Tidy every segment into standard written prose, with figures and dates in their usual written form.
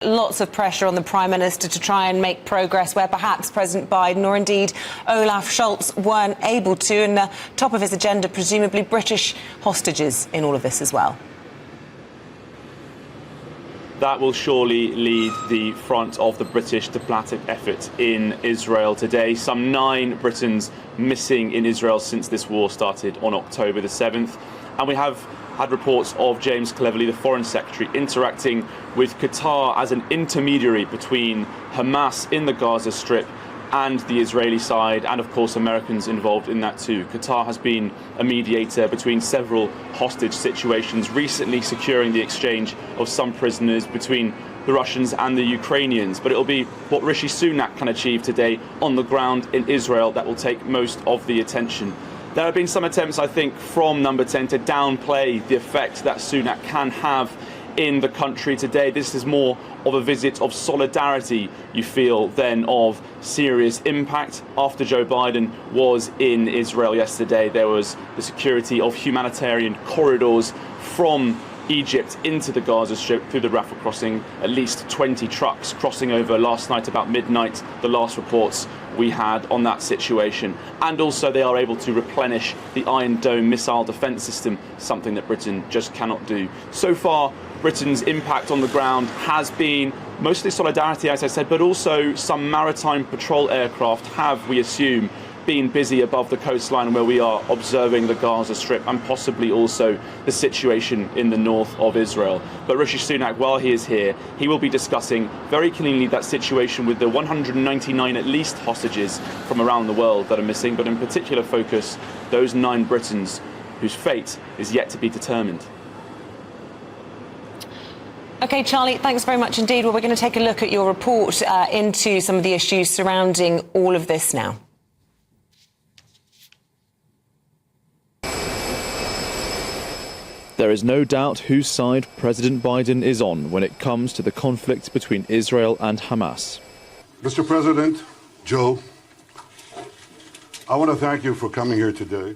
Lots of pressure on the Prime Minister to try and make progress where perhaps President Biden or indeed Olaf Scholz weren't able to. And top of his agenda, presumably British hostages in all of this as well. That will surely lead the front of the British diplomatic effort in Israel today. Some 9 Britons missing in Israel since this war started on October the 7th. And we have had reports of James Cleverly, the Foreign Secretary, interacting with Qatar as an intermediary between Hamas in the Gaza Strip and the Israeli side, and of course Americans involved in that too. Qatar has been a mediator between several hostage situations, recently securing the exchange of some prisoners between the Russians and the Ukrainians. But it'll be what Rishi Sunak can achieve today on the ground in Israel that will take most of the attention. There have been some attempts, I think, from Number 10 to downplay the effect that Sunak can have in the country today. This is more of a visit of solidarity, you feel, than of serious impact. After Joe Biden was in Israel yesterday, there was the security of humanitarian corridors from Egypt into the Gaza Strip through the Rafah crossing. At least 20 trucks crossing over last night about midnight, the last reports we had on that situation. And also they are able to replenish the Iron Dome missile defence system, something that Britain just cannot do. So far, Britain's impact on the ground has been mostly solidarity, as I said, but also some maritime patrol aircraft have, we assume, been busy above the coastline where we are observing the Gaza Strip and possibly also the situation in the north of Israel. But Rishi Sunak, while he is here, he will be discussing very cleanly that situation with the 199 at least hostages from around the world that are missing, but in particular focus those 9 Britons whose fate is yet to be determined. OK, Charlie, thanks very much indeed. Well, we're going to take a look at your report into some of the issues surrounding all of this now. There is no doubt whose side President Biden is on when it comes to the conflict between Israel and Hamas. Mr. President, Joe, I want to thank you for coming here today.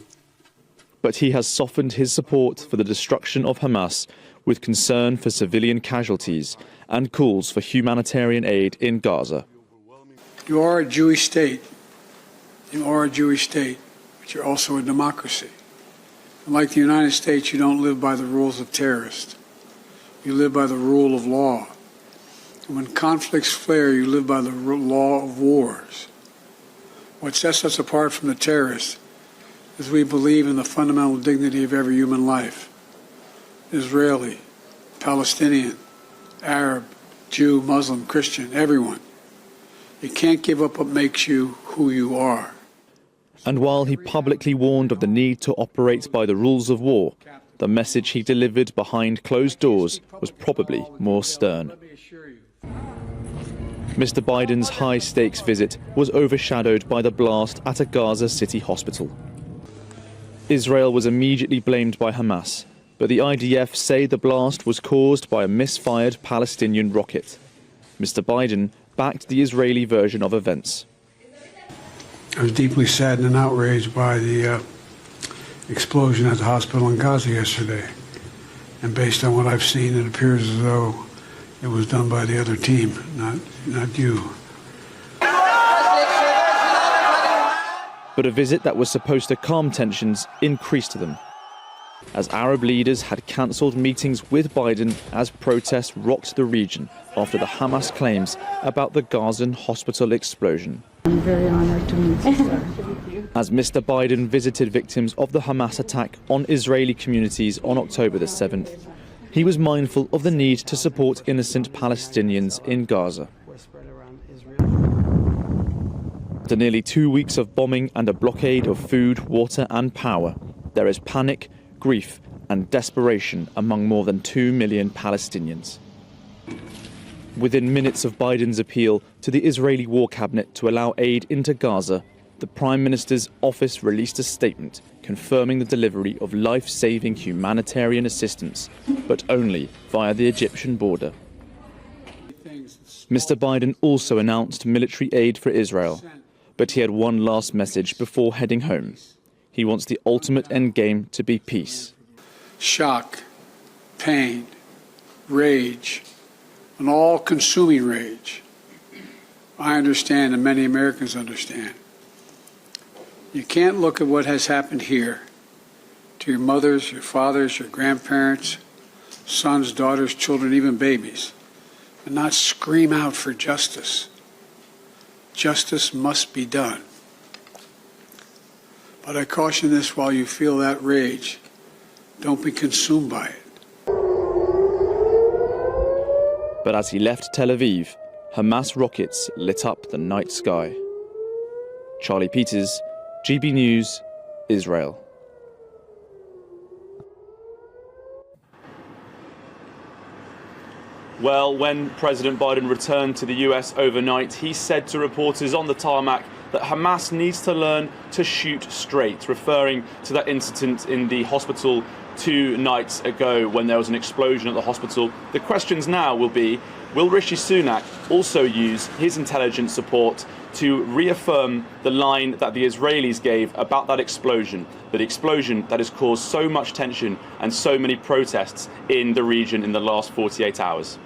But he has softened his support for the destruction of Hamas with concern for civilian casualties and calls for humanitarian aid in Gaza. You are a Jewish state. You are a Jewish state, but you're also a democracy. Like the United States, you don't live by the rules of terrorists. You live by the rule of law. And when conflicts flare, you live by the law of wars. What sets us apart from the terrorists is we believe in the fundamental dignity of every human life. Israeli, Palestinian, Arab, Jew, Muslim, Christian, everyone. You can't give up what makes you who you are. And while he publicly warned of the need to operate by the rules of war, the message he delivered behind closed doors was probably more stern. Mr. Biden's high-stakes visit was overshadowed by the blast at a Gaza City hospital. Israel was immediately blamed by Hamas, but the IDF say the blast was caused by a misfired Palestinian rocket. Mr. Biden backed the Israeli version of events. I was deeply saddened and outraged by the explosion at the hospital in Gaza yesterday. And based on what I've seen, it appears as though it was done by the other team, not you. But a visit that was supposed to calm tensions increased them, as Arab leaders had cancelled meetings with Biden as protests rocked the region after the Hamas claims about the Gazan hospital explosion. I'm very honored to meet you, sir. As Mr. Biden visited victims of the Hamas attack on Israeli communities on October the 7th, he was mindful of the need to support innocent Palestinians in Gaza. After nearly 2 weeks of bombing and a blockade of food, water and power, there is panic, grief and desperation among more than 2 million Palestinians. Within minutes of Biden's appeal to the Israeli War Cabinet to allow aid into Gaza, the Prime Minister's office released a statement confirming the delivery of life-saving humanitarian assistance, but only via the Egyptian border. Mr. Biden also announced military aid for Israel, but he had one last message before heading home. He wants the ultimate endgame to be peace. Shock, pain, rage, an all-consuming rage. I understand, and many Americans understand. You can't look at what has happened here to your mothers, your fathers, your grandparents, sons, daughters, children, even babies, and not scream out for justice. Justice must be done. But I caution this: while you feel that rage, don't be consumed by it. But as he left Tel Aviv, Hamas rockets lit up the night sky. Charlie Peters, GB News, Israel. Well, when President Biden returned to the US overnight, he said to reporters on the tarmac that Hamas needs to learn to shoot straight, referring to that incident in the hospital 2 nights ago when there was an explosion at the hospital. The questions now will be, will Rishi Sunak also use his intelligence support to reaffirm the line that the Israelis gave about that explosion that has caused so much tension and so many protests in the region in the last 48 hours?